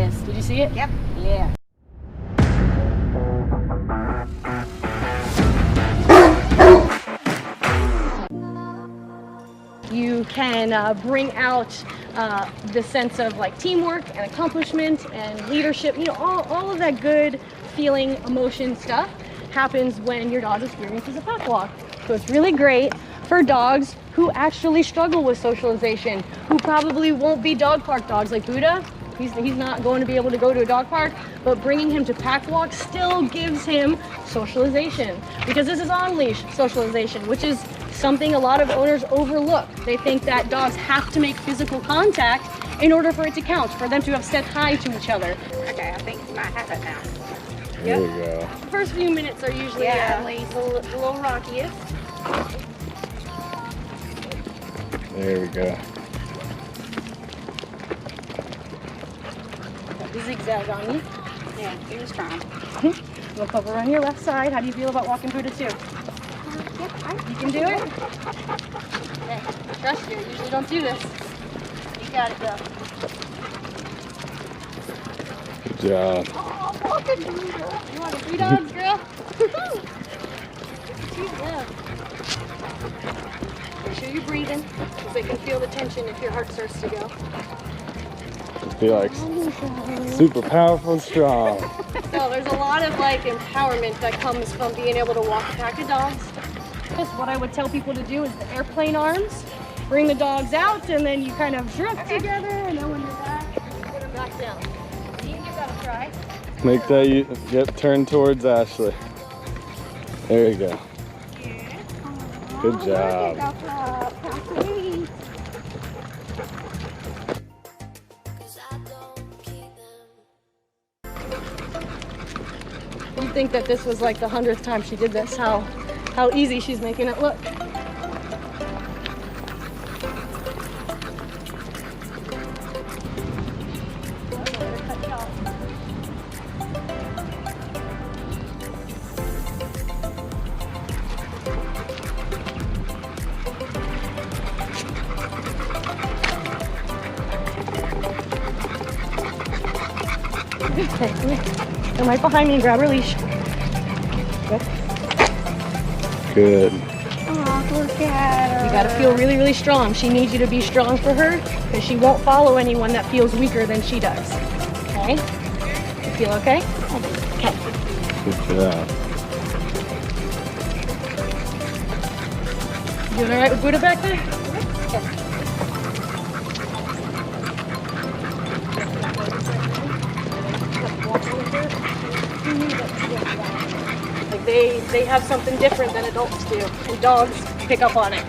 is. Did you see it? Yep. Yeah. You can bring out the sense of like teamwork and accomplishment and leadership. You know, all of that good feeling, emotion stuff happens when your dog experiences a pack walk. So it's really great for dogs who actually struggle with socialization, who probably won't be dog park dogs like Buddha. He's not going to be able to go to a dog park, but bringing him to pack walks still gives him socialization, because this is on-leash socialization, which is something a lot of owners overlook. They think that dogs have to make physical contact in order for it to count, for them to have said hi to each other. Okay, I think you might have it now. There you go. The first few minutes are usually Yeah, a little rockiest. There we go. Got the zigzag on you. Yeah, he was trying. Look over on your left side. How do you feel about walking Buddha too? You can do it? Okay, trust you. Usually don't do this. You got it, though. Good job. Oh, walking Buddha. You want 3 dogs, girl? Yeah. Make sure you're breathing, because they can feel the tension if your heart starts to go. I feel like super powerful and strong. So there's a lot of like empowerment that comes from being able to walk a pack of dogs. Just what I would tell people to do is the airplane arms. Bring the dogs out, and then you kind of drift together, and then when you're back, you put them back down. You can give that a try. Make that turn towards Ashley. There you go. Good job. You'd think that this was like the 100th time she did this, how easy she's making it look. Okay, come here. Come right behind me and grab her leash. Good. Oh, look at her. You gotta feel really, really strong. She needs you to be strong for her, because she won't follow anyone that feels weaker than she does. Okay? You feel okay? Okay. Good job. You doing alright with Buddha back there? Okay. Like they have something different than adults do, and dogs pick up on it.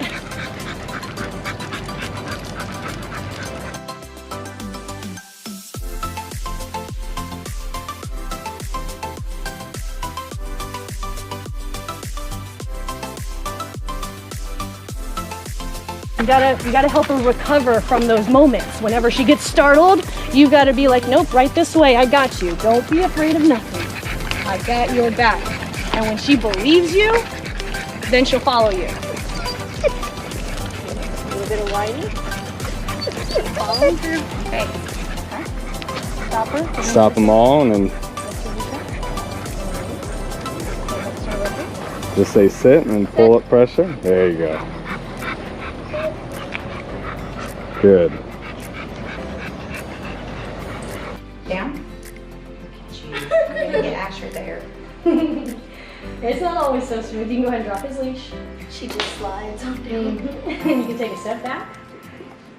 You gotta help her recover from those moments. Whenever she gets startled, you gotta be like, nope, right this way, I got you. Don't be afraid of nothing. I got your back. And when she believes you, then she'll follow you. A little bit of whining. Following through. Okay. Stop her. Stop them all and then just say sit and pull up pressure. There you go. Good. Down. You're gonna get Asher there. It's not always so smooth. You can go ahead and drop his leash. She just slides on down. And you can take a step back.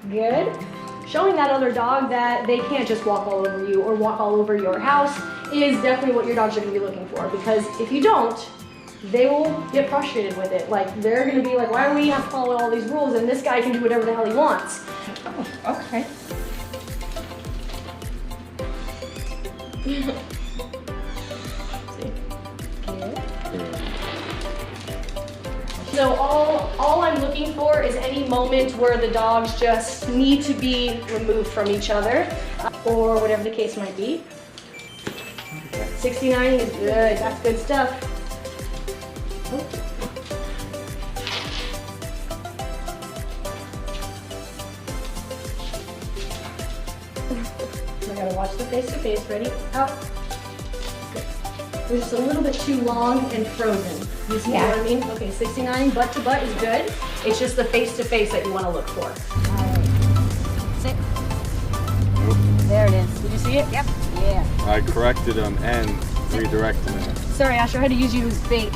Good. Showing that other dog that they can't just walk all over you or walk all over your house is definitely what your dogs are going to be looking for, because if you don't, they will get frustrated with it. Like, they're going to be like, why do we have to follow all these rules and this guy can do whatever the hell he wants? Oh, okay. So all I'm looking for is any moment where the dogs just need to be removed from each other, or whatever the case might be. 69 is good, that's good stuff. I gotta watch the face to face. Ready? Out. Good. We're just a little bit too long and frozen. You see what I mean? Okay, 69 butt to butt is good. It's just the face to face that you want to look for. All right. Sit. There it is. Did you see it? Yep. Yeah. I corrected him and redirected him. Sorry, Asher, I had to use you as bait.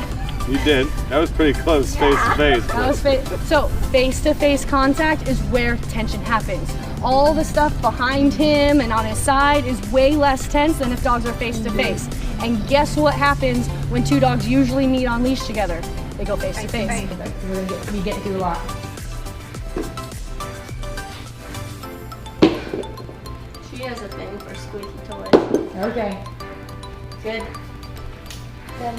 You did. That was pretty close, face to face. That was so face-to-face contact is where tension happens. All the stuff behind him and on his side is way less tense than if dogs are face-to-face. And guess what happens when two dogs usually meet on leash together? They go face-to-face. We're gonna be getting through a lot. She has a thing for squeaky toys. Okay. Good. Good.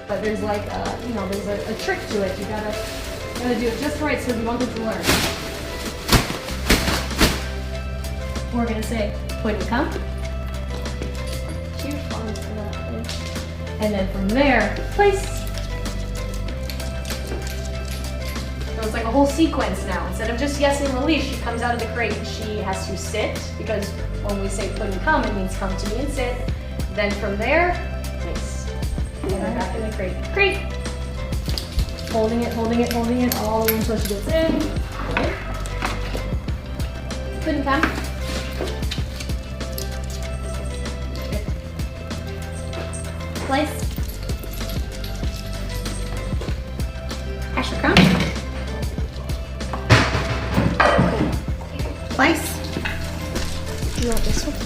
But there's like there's a trick to it. You gotta do it just right so we want them to learn. We're gonna say, Puddin, come. She responds to that. And then from there, place. So it's like a whole sequence now. Instead of just yesing the leash, she comes out of the crate and she has to sit, because when we say Puddin, come, it means come to me and sit. Then from there, place. And then back in the crate. Crate. Holding it, holding it, holding it all the way until she gets in. Right. Puddin, come. Place. Asher, come. Place. You want this one?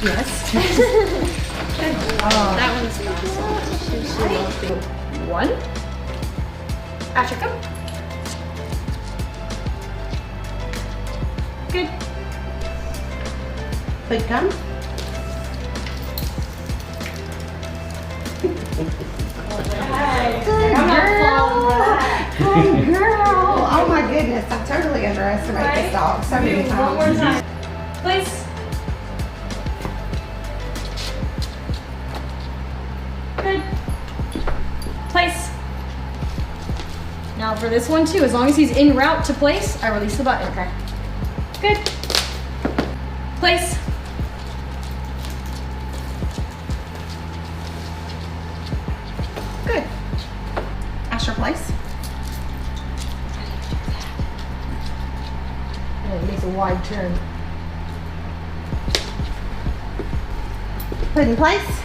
Yes. That one's awesome. One. Asher, come. Good. But come. Good girl. Oh my goodness, I totally underestimate this dog so many times. One more time. Place. Good. Place. Now for this one too, as long as he's en route to place, I release the button. Okay. Good. Place. Good. Asher, place. And it makes a wide turn. Put in place.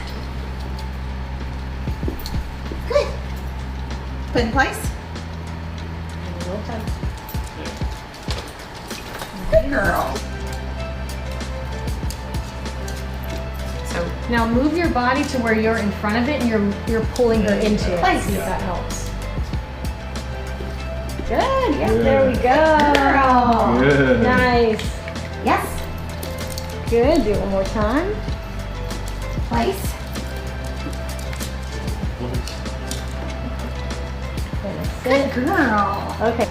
Good. Put in place. Good girl. So Now move your body to where you're in front of it and you're pulling her into it. Place. See if that helps. Good. Yes, there we go. girl. Good. Nice. Yes. Good. Do it one more time. Place. Good girl. Okay.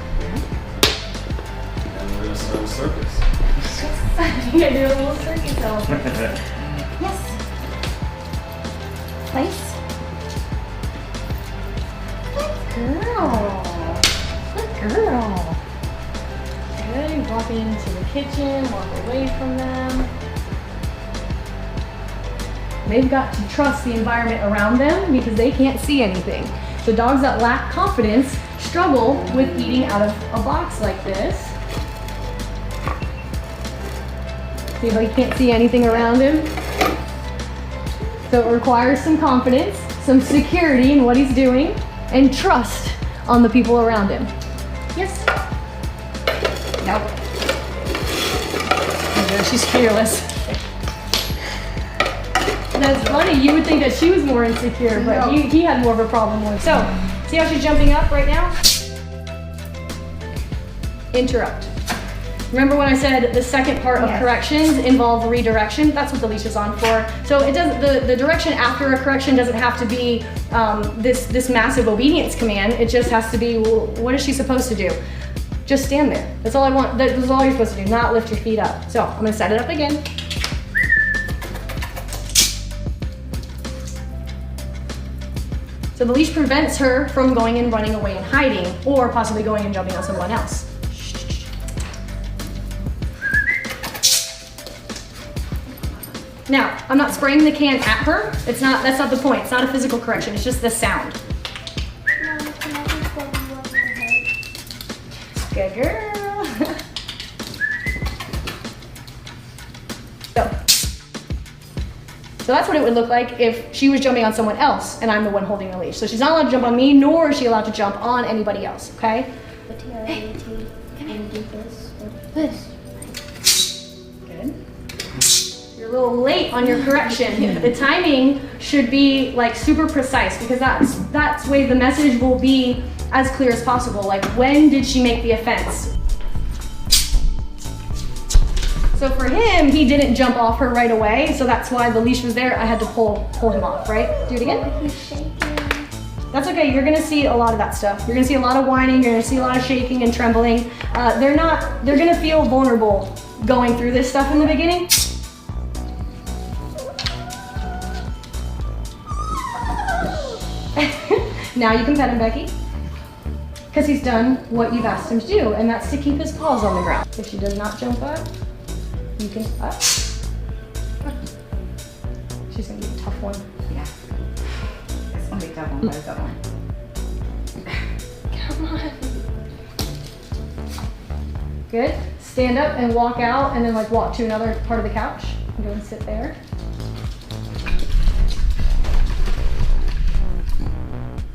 And we're gonna start a circus. You're gonna do a little circus help. Yes. Place. Good girl. Good girl. Good. Walk into the kitchen. Walk away from them. They've got to trust the environment around them because they can't see anything. So dogs that lack confidence struggle with eating out of a box like this. See how he can't see anything around him? So it requires some confidence, some security in what he's doing, and trust on the people around him. Yes? Nope. Good. She's fearless. That's funny. You would think that she was more insecure, but he had more of a problem with. So, see how she's jumping up right now? Interrupt. Remember when I said the second part of corrections involve redirection? That's what the leash is on for. So it doesn't. The direction after a correction doesn't have to be this massive obedience command. It just has to be, well, what is she supposed to do? Just stand there. That's all I want. That's all you're supposed to do. Not lift your feet up. So I'm gonna set it up again. So the leash prevents her from going and running away and hiding, or possibly going and jumping on someone else. Now, I'm not spraying the can at her. That's not the point. It's not a physical correction. It's just the sound. Good girl. So that's what it would look like if she was jumping on someone else and I'm the one holding the leash. So she's not allowed to jump on me, nor is she allowed to jump on anybody else, okay? Can I do this or this? Good. You're a little late on your correction. The timing should be like super precise, because that's way the message will be as clear as possible. Like, when did she make the offense? So for him, he didn't jump off her right away, so that's why the leash was there. I had to pull him off, right? Do it again. He's shaking. That's okay. You're gonna see a lot of that stuff. You're gonna see a lot of whining. You're gonna see a lot of shaking and trembling. They're gonna feel vulnerable going through this stuff in the beginning. Now you can pet him, Becky, because he's done what you've asked him to do, and that's to keep his paws on the ground. If she does not jump up, you can up. She's gonna be a tough one. Yeah. It's gonna be a tough one, but a tough one. Come on. Good. Stand up and walk out, and then like walk to another part of the couch. Go and sit there.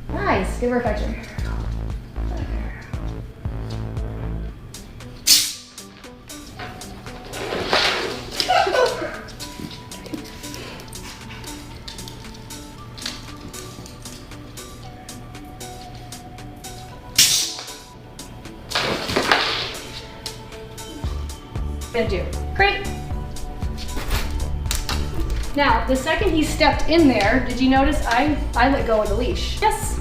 Nice. Give her affection. Gonna do. Great. Now, the second he stepped in there, did you notice I let go of the leash? Yes.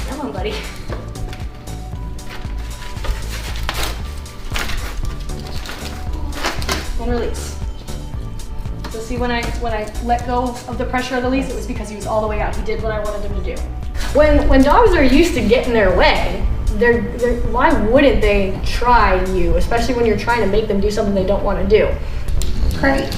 Come on, buddy. And release. So see, when I let go of the pressure of the leash, it was because he was all the way out. He did what I wanted him to do. When dogs are used to getting their way, why wouldn't they try you, especially when you're trying to make them do something they don't want to do? Great.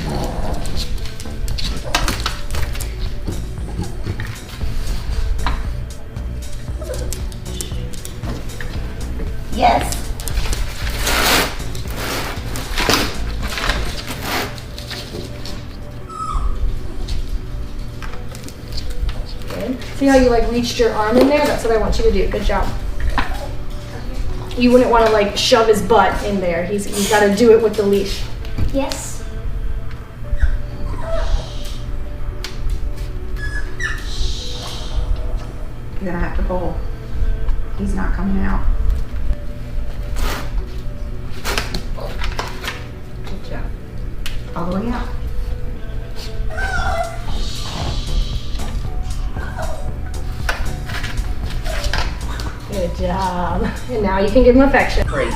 Yes. Good. See how you like reached your arm in there? That's what I want you to do. Good job. You wouldn't want to like shove his butt in there. He's got to do it with the leash. Yes. You're gonna have to pull. He's not coming out. Good job. All the way out. Good job. And now you can give him affection. Great.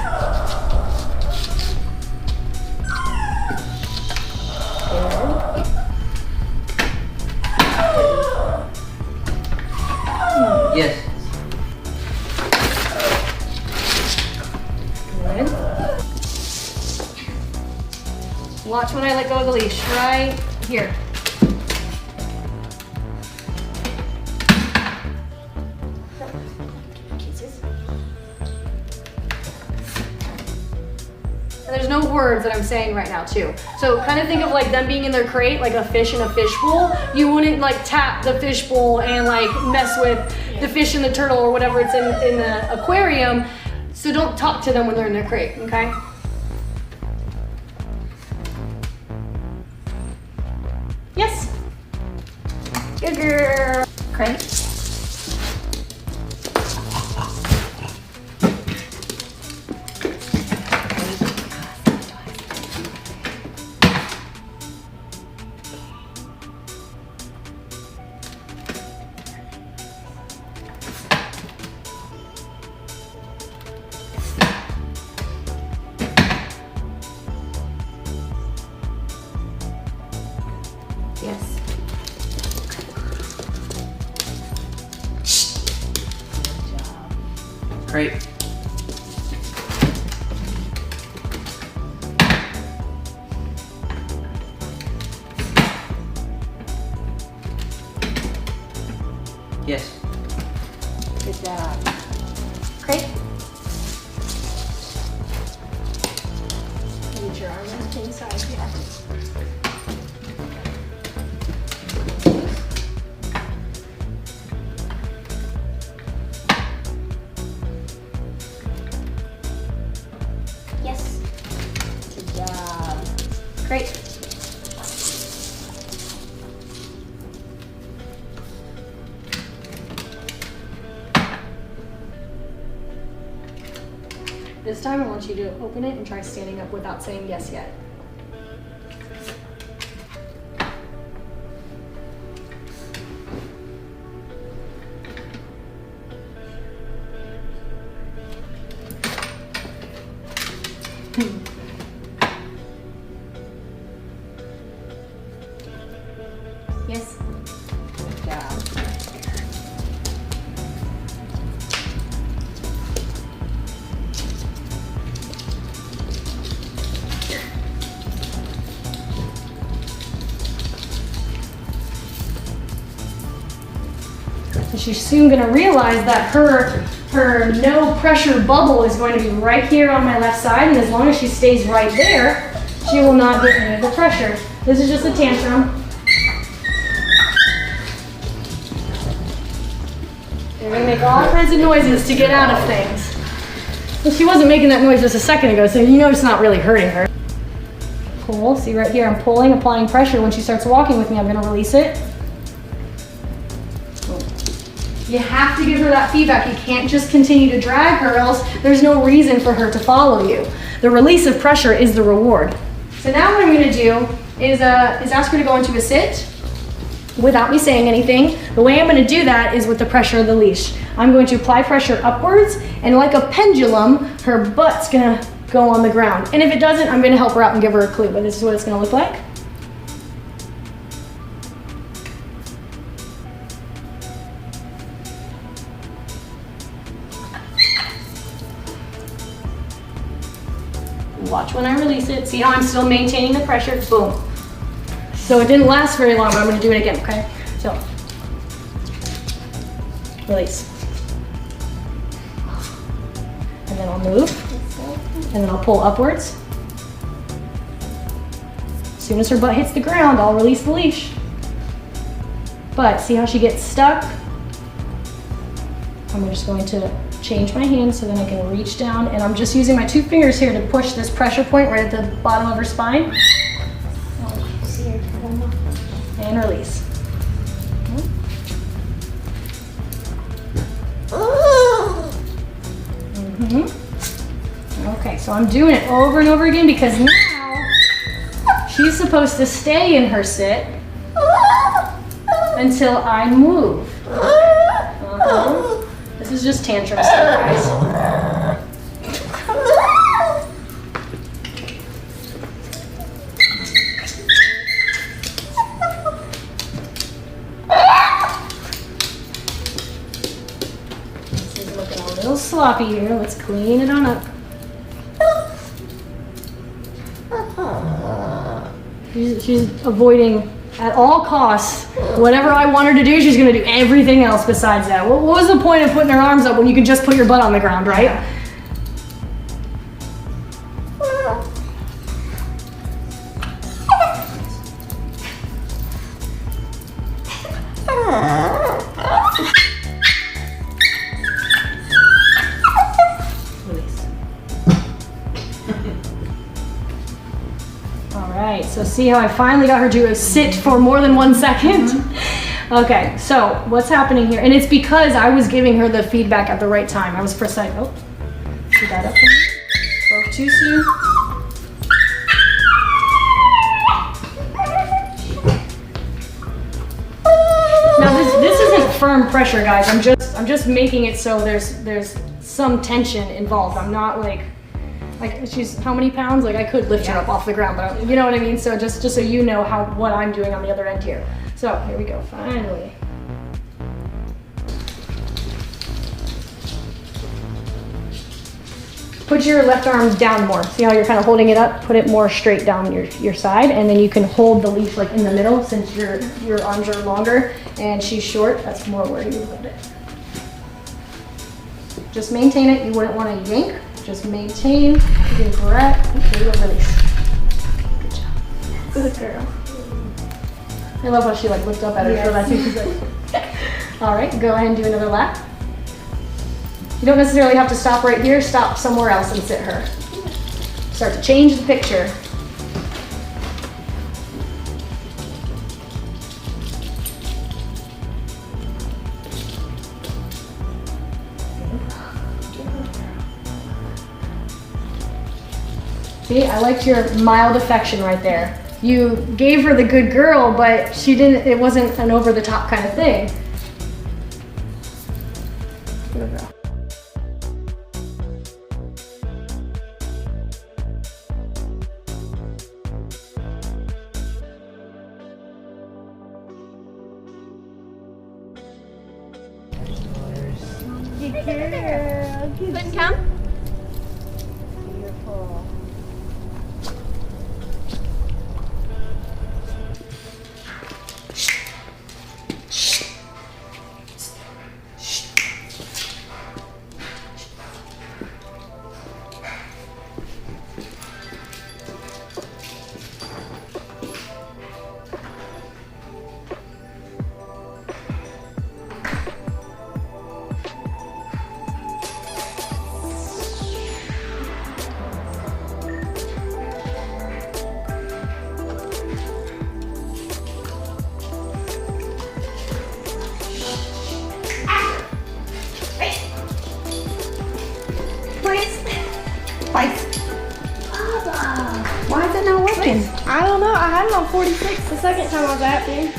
Yes. Good. Watch when I let go of the leash. Right here. And there's no words that I'm saying right now too. So kind of think of like them being in their crate, like a fish in a fish bowl. You wouldn't like tap the fish bowl and like mess with the fish and the turtle or whatever it's in the aquarium. So don't talk to them when they're in their crate, okay? Yes. Good girl. Crate. Yes. Great. Yes. Good job. Great. Get your arm on the same side here. Yes. Good job. Great. This time I want you to open it and try standing up without saying yes yet. Yes. Good job. And she's soon going to realize that her no pressure bubble is going to be right here on my left side, and as long as she stays right there, she will not get any of the pressure. This is just a tantrum. They're going to make all kinds of noises to get out of things. Well, she wasn't making that noise just a second ago, so you know it's not really hurting her. Pull, see right here, I'm pulling, applying pressure. When she starts walking with me, I'm going to release it. You have to give her that feedback. You can't just continue to drag her, else there's no reason for her to follow you. The release of pressure is the reward. So now what I'm going to do is ask her to go into a sit without me saying anything. The way I'm going to do that is with the pressure of the leash. I'm going to apply pressure upwards, and like a pendulum, her butt's going to go on the ground. And if it doesn't, I'm going to help her out and give her a clue, but this is what it's going to look like. Watch when I release it. See how I'm still maintaining the pressure? Boom. So it didn't last very long, but I'm going to do it again, okay? So, release. And then I'll move. And then I'll pull upwards. As soon as her butt hits the ground, I'll release the leash. But see how she gets stuck? I'm just going to change my hand so then I can reach down, and I'm just using my 2 fingers here to push this pressure point right at the bottom of her spine. And release. Okay, so I'm doing it over and over again because now she's supposed to stay in her sit until I move. This is just tantrum stuff, guys. This is looking a little sloppy here. Let's clean it on up. She's avoiding at all costs. Whatever I want her to do, she's going to do everything else besides that. What was the point of putting her arms up when you can just put your butt on the ground, right? Release. right, so see how I finally got her to sit for more than 1 second? Okay, so what's happening here? And it's because I was giving her the feedback at the right time. I was precise. Oh, she got up for me. Spoke too soon. Now this isn't firm pressure, guys. I'm just making it so there's some tension involved. I'm not like she's how many pounds? Like I could lift her up off the ground, but you know what I mean. So just so you know what I'm doing on the other end here. So here we go. Finally. Put your left arm down more. See how you're kind of holding it up? Put it more straight down your side, and then you can hold the leash like in the middle since your arms are longer and she's short. That's more where you hold it. Just maintain it. You wouldn't want to yank. Just maintain. You can grab. Okay, you release. Good job. Good girl. I love how she like looked up at her. So that's like, all right, go ahead and do another lap. You don't necessarily have to stop right here. Stop somewhere else and sit her. Start to change the picture. See, I liked your mild affection right there. You gave her the good girl, but she didn't. It wasn't an over-the-top kind of thing. Good girl. Good girl. Puddin, come. Beautiful. Why is it not working? I don't know. I had it on 46 the second time I was acting.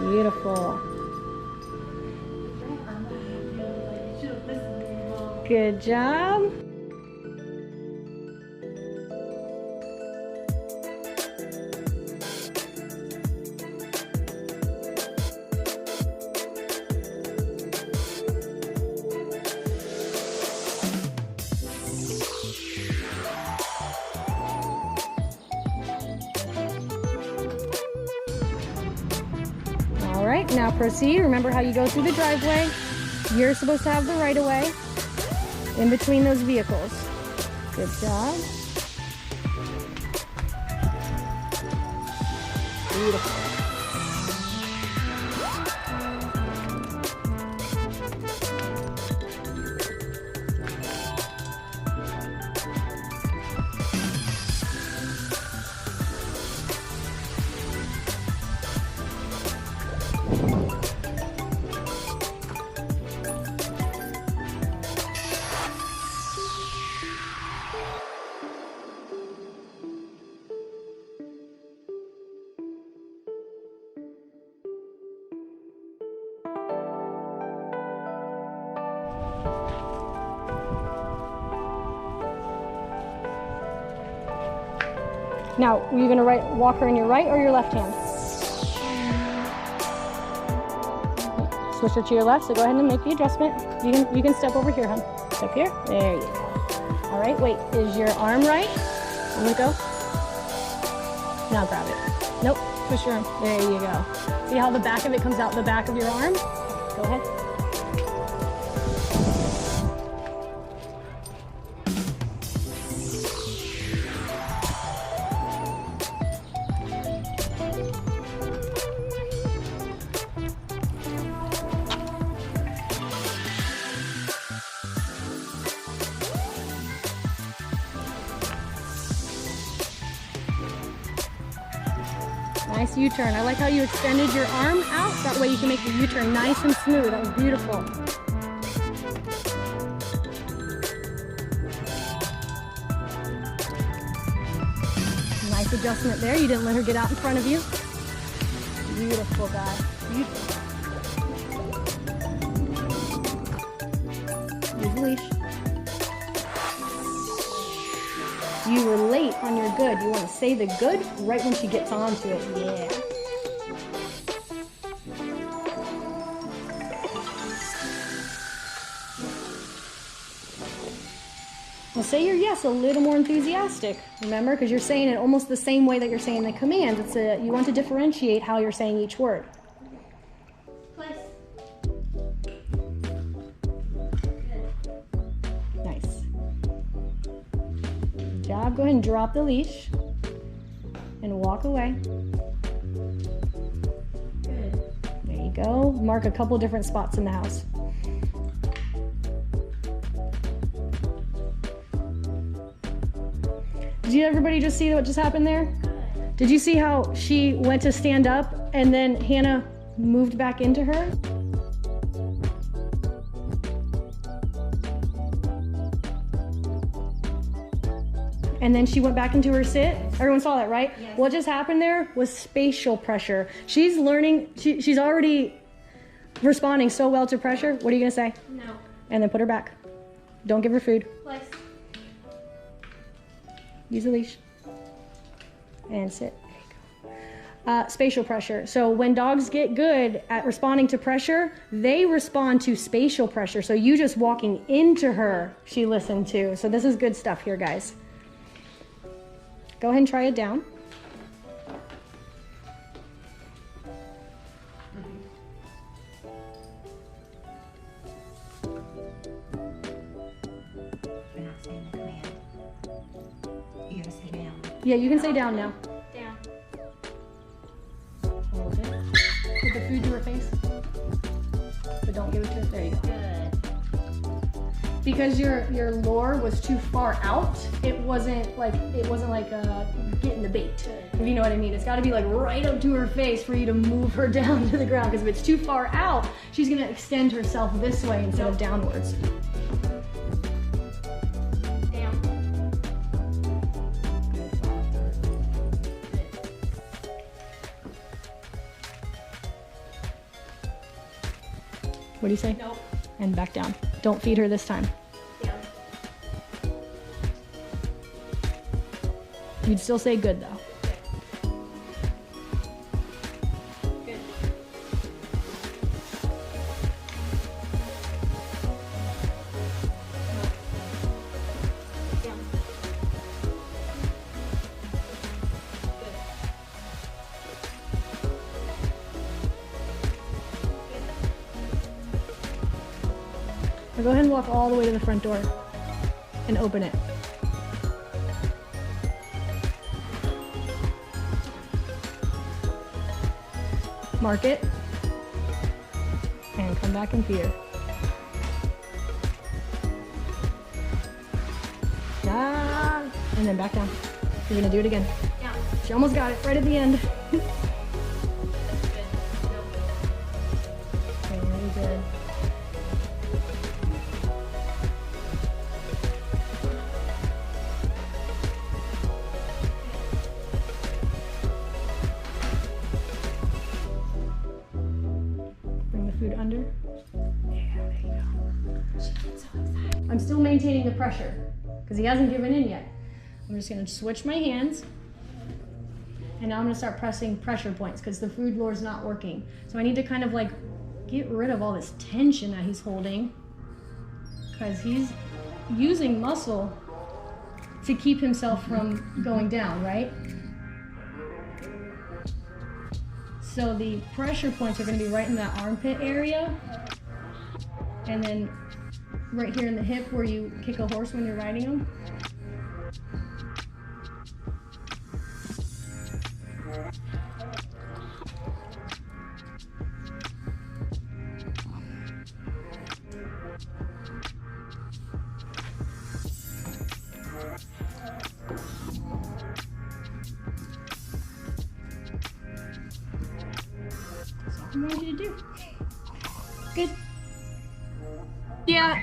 Beautiful. Good job. All right, now proceed. Remember how you go through the driveway. You're supposed to have the right of way in between those vehicles. Good job. Beautiful. Now, are you going to walk her in your right or your left hand? Switch her to your left, so go ahead and make the adjustment. You can step over here, hon. Step here. There you go. All right, wait. Is your arm right? I'm going to go. Now grab it. Nope. Twist your arm. There you go. See how the back of it comes out the back of your arm? Go ahead. Nice U-turn. I like how you extended your arm out. That way you can make the U-turn nice and smooth. That was beautiful. Nice adjustment there. You didn't let her get out in front of you. Beautiful, guy. Beautiful. Use the leash. You were late on your good. You want to say the good right when she gets onto it. Yeah. Well, say your yes a little more enthusiastic. Remember, because you're saying it almost the same way that you're saying the command. You want to differentiate how you're saying each word. Place. Nice. Good job. Go ahead and drop the leash and walk away. Good. There you go. Mark a couple different spots in the house. Did everybody just see what just happened there? Did you see how she went to stand up and then Hannah moved back into her? And then she went back into her sit. Everyone saw that, right? Yes. What just happened there was spatial pressure. She's learning, she's already responding so well to pressure. What are you gonna say? No. And then put her back. Don't give her food. Place. Use the leash. And sit. There you go. Spatial pressure. So when dogs get good at responding to pressure, they respond to spatial pressure. So you just walking into her, she listened to. So this is good stuff here, guys. Go ahead and try it down. You're not saying the command. You gotta say down. Yeah, you can say down now. Down. Hold it. Put the food to her face. But don't give it to her. There you go. Good. Because your lure was too far out, it wasn't like getting the bait. If you know what I mean. It's got to be like right up to her face for you to move her down to the ground. Because if it's too far out, she's gonna extend herself this way instead of downwards. Down. What do you say? Nope. And back down. Don't feed her this time. Down. You'd still say good though. Good. Down. Now go ahead and walk all the way to the front door and open it. Mark it and come back and feed her. Ah, and then back down. You're gonna do it again. Down. She almost got it right at the end. Good. Nope. Very good. Bring the food under. Yeah, there you go. She gets so excited. I'm still maintaining the pressure because he hasn't given in yet. I'm just gonna switch my hands and now I'm gonna start pressing pressure points because the food lure is not working. So I need to kind of like get rid of all this tension that he's holding because he's using muscle to keep himself from going down, right? So the pressure points are gonna be right in that armpit area and then right here in the hip where you kick a horse when you're riding him. want you to do. Good. Yeah,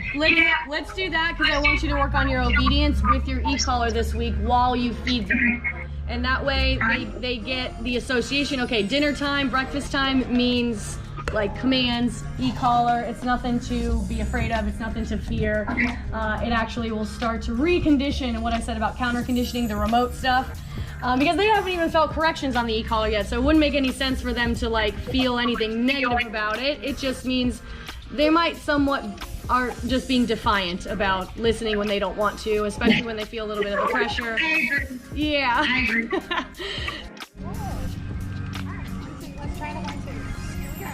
let's do that because I want you to work on your obedience with your e-collar this week while you feed them. And that way they get the association. Okay, dinner time, breakfast time means like commands, e-collar. It's nothing to be afraid of. It's nothing to fear. It actually will start to recondition what I said about counter conditioning, the remote stuff. Because they haven't even felt corrections on the e-collar yet, so it wouldn't make any sense for them to like feel anything negative about it. It just means they might somewhat are just being defiant about listening when they don't want to, especially when they feel a little bit of the pressure. I agree. Yeah. I agree. Let's try the 1, 2. Here we go.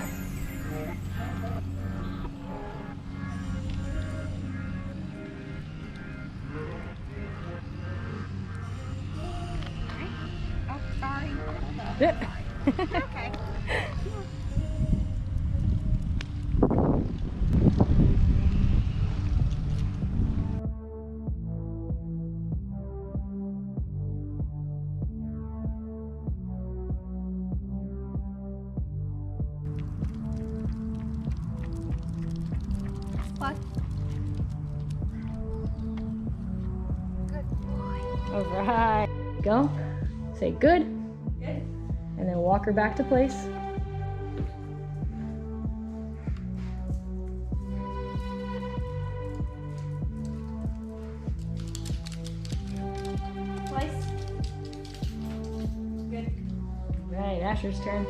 Oh, sorry. Okay. What? Good boy. All right. Go. Say good. Good. And then walk her back to place. Place. Good. Right, Asher's turn.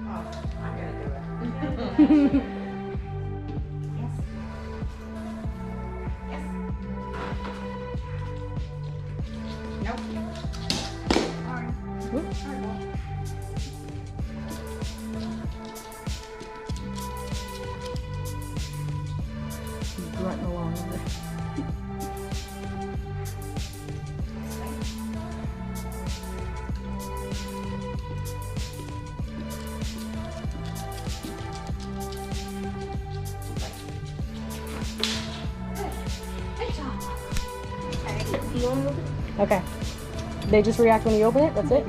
Oh, I'm gonna do it. Yes. Yes. Nope. Sorry. Whoop. Sorry, boy. She's grunting along with it. Okay. They just react when you open it? That's it?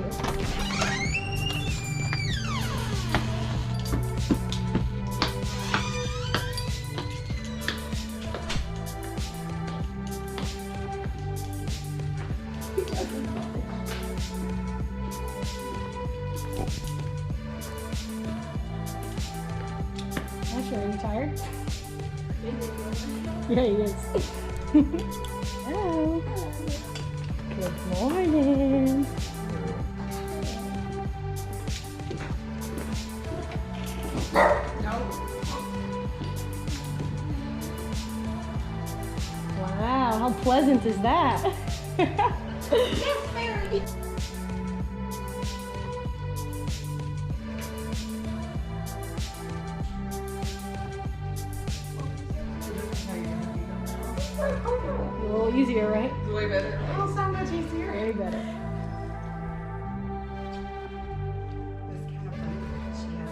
Asher, are you tired? Yeah, he is. Hello. Good morning. Wow, how pleasant is that? Yes, Mary. A little easier, right? Way better. Oh, so much easier. Way better. This kind of fun. She has.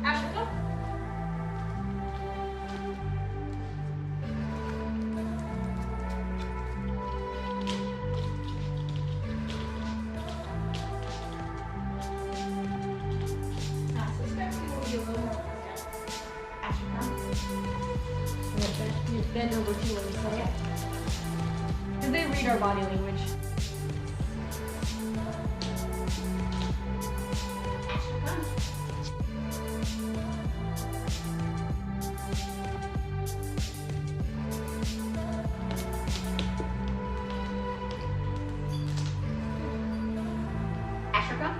Asher, go. I suspect it will be a little more. Asher, come. You bend over too when you say it. Because they read our body language. Asher, come. Asher, come.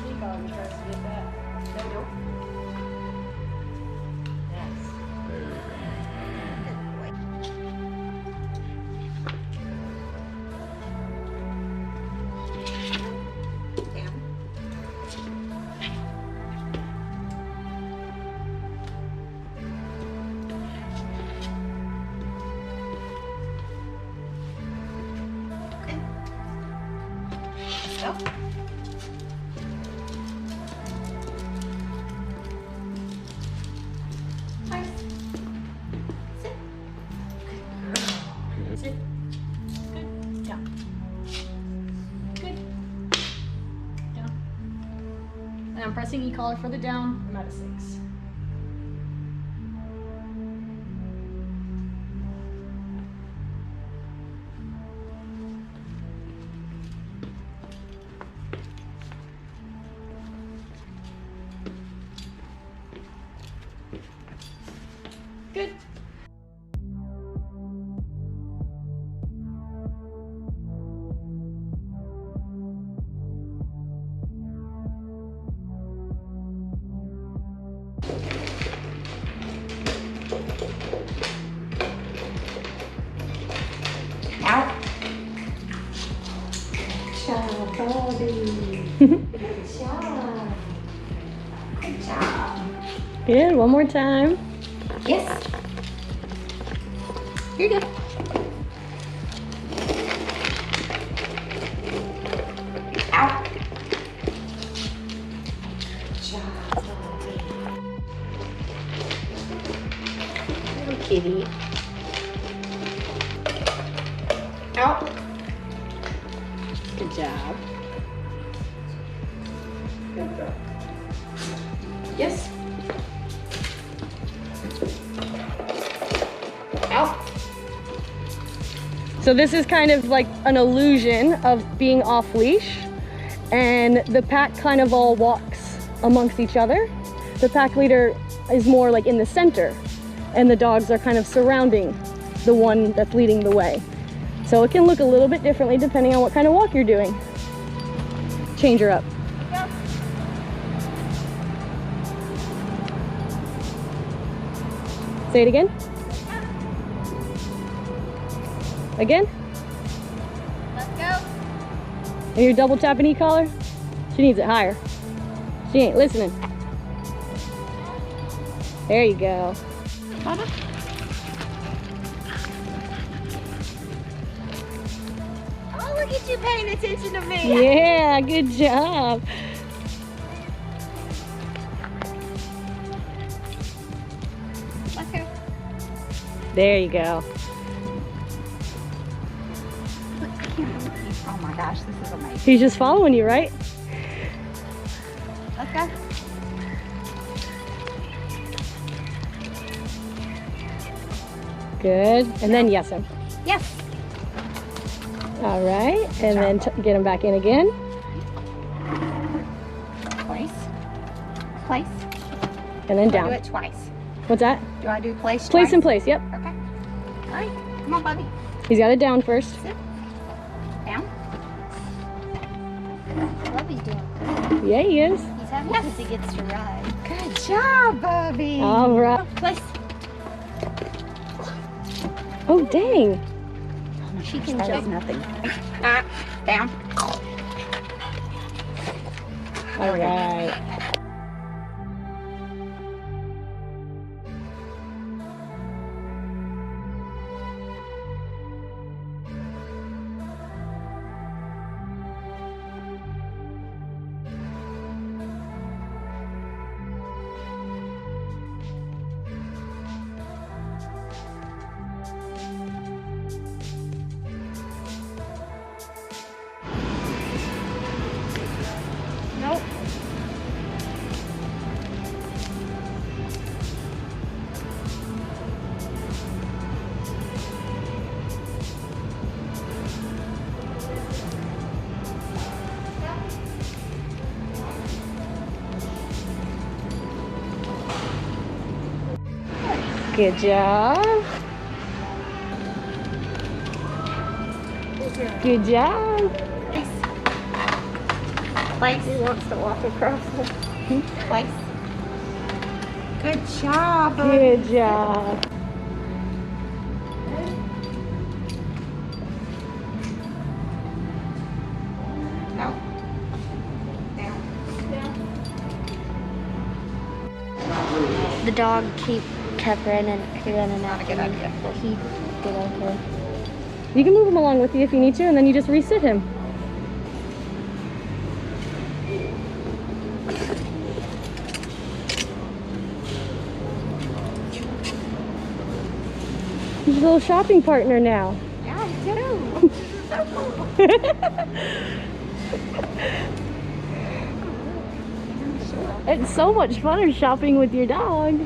He tries to get that. Nope. Yes. Good boy. Go. Nice. Sit. Good. Sit. Good. Down. Good. Down. And I'm pressing e-collar for the down. I'm at a 6. Good. Out. Good job, Bobby. Good job. Good job. Good. One more time. Yes. You're good. Out. Good job, Bobby. Little kitty. Out. Good job. Good girl. Yes. Out. So this is kind of like an illusion of being off leash, and the pack kind of all walks amongst each other. The pack leader is more like in the center, and the dogs are kind of surrounding the one that's leading the way. So it can look a little bit differently depending on what kind of walk you're doing. Change her up. Say it again. Again. Let's go. Are you double tapping e-collar? She needs it higher. She ain't listening. There you go. Oh, look at you paying attention to me. Yeah, good job. Let's go. There you go. Oh my gosh, this is amazing. He's just following you, right? Let's go. Good. And then yes him. Yes. All right. And then get him back in again. Place. Place. And then Do down. it twice. What's that? Do I do place Place twice? in place. Yep. Okay. All right. Come on, Bubby. He's got it down first. Sit. Down. Bubby's doing good. Yeah, he is. He's happy because he gets to ride. Good job, Bubby. All right. Place. Oh, dang. She can That is jump. nothing. Down. All right. Nope. Good job. Good job. Place. He wants to walk across the Place. Good job, Bubby. Good job. No. Down. The dog kept running Not out a good idea. but he did okay. You can move him along with you if you need to, and then you just resit him. He's a little shopping partner now. Yeah, I do. It's so much fun shopping with your dog.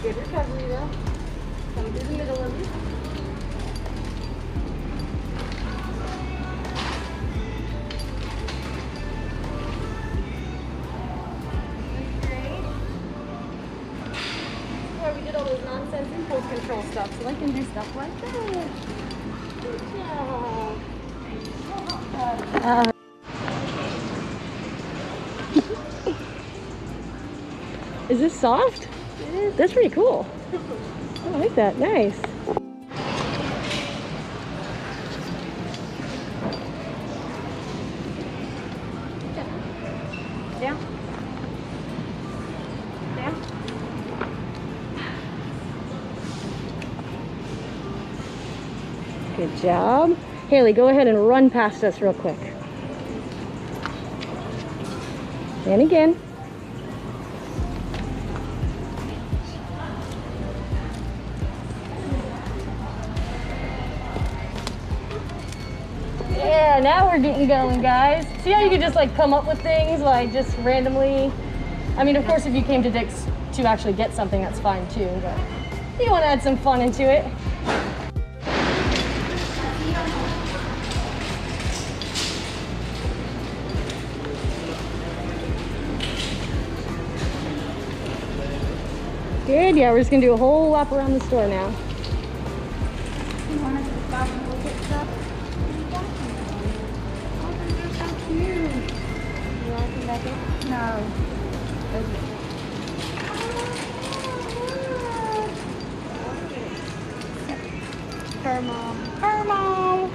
Good recovery though. Come through the middle of you. Where we did all those nonsense impulse control stuff, so I can do stuff like that. Good job. Is this soft? It is. That's pretty cool. I like that. Nice. Down. Down. Good job. Haley, go ahead and run past us real quick. And again. Yeah, now we're getting going, guys. See how you can just like come up with things like just randomly? I mean, of course, if you came to Dick's to actually get something, that's fine too, but you want to add some fun into it. Good, yeah, we're just gonna do a whole lap around the store now. You want us to stop and look at stuff? Oh, they're so cute. You want to come back in? No. Her mom. Her mom.